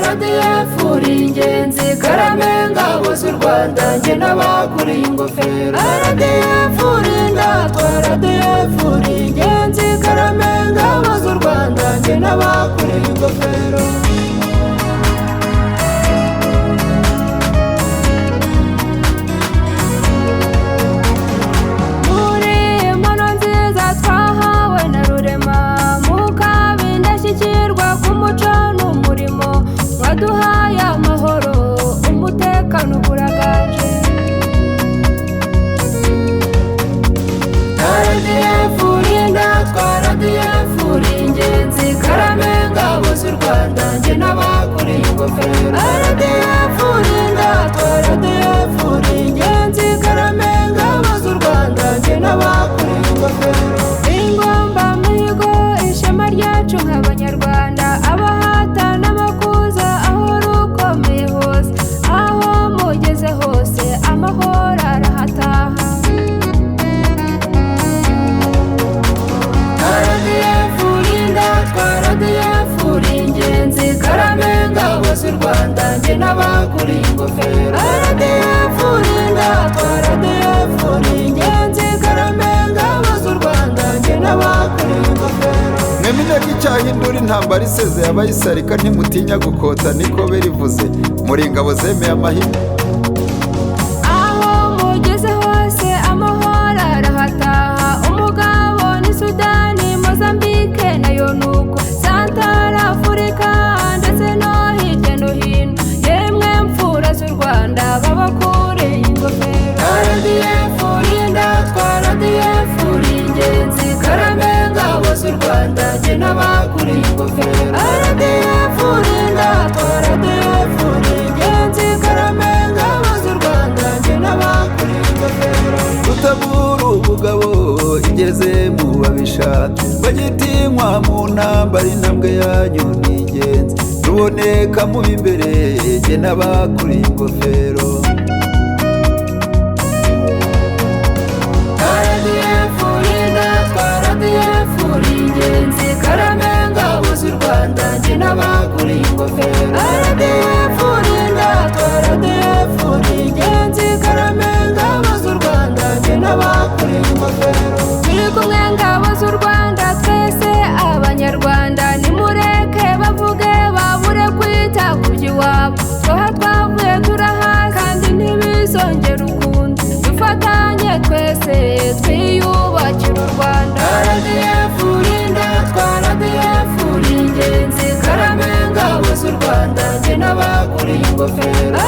RDF uri ingenzi Karame ngabo z'u Rwanda njye n'abakuriye ingofero RDF uri indatwa RDF uri ingenzi Karame ngabo z'u Rwanda njye n'abakuriye ingofero waduhaye amahoro umutekano uraganje RDF uri indatwa RDF uri ingenzi Karame ngabo z'u Rwanda njye n'abakuriye ingofero RDF uri indatwa RDF uri ingenzi Karame ngabo z'u Rwanda njye n'abakuriye ingofero ingomba mihigo ishema ryacu nk'abanyarwanda abahata n'abakuza aho rukomeye hose aho mugeze hose amahoro arahataha RDF uri indatwa RDF uri ingenzi Karame ngabo z'u Rwanda njye n'abakuriye ingofero RDF uri indatwa RDF uri ingenzi Karame ngabo z'u Rwanda njye n'abakuriye ingofero mwemine ko icyahindura intambara isezeye abayisarika ntimutinya gukota niko berivuze muri ingabo zemeye amahina aho mugeze hose amahoro arahataha umugabo ni Sudani Mozambique nayo nuko Santara Afurika ndetse no hirya no hino yemwe mfura z'u Rwanda babakuriye ingofero RDF uri indatwa RDF uri ingenzi Karame ngabo z'u Rwanda njye n'abakuriye ingofero RDF uri indatwa RDF uri ingenzi Karame ngabo z'u Rwanda njye n'abakuriye ingofero rutabura ubugabo igeze mu babisha bagitinywa mu ntambara intambwe yanyu ni ingenzi ruboneka mu b'imbere njye n'abakuriye ingofero RDF uri indatwa RDF uri ingenzi Karame ngabo z'u Rwanda njye n'abakuriye ingofero RDF uri indatwa RDF uri ingenzi Karame ngabo z'u Rwanda njye n'abakuriye ingofero turi kumwe ngabo z'u Rwanda twese abanyarwanda nimureke bavuge babure kwita ku by'iwabo twaha twavuye turahazi kandi ntibizongere ukundi dufatanye twese twiyubakira u Rwanda RDF uri indatwa RDF uri ingenzi Karame ngabo z'u Rwanda njye n'abakuriye ingofero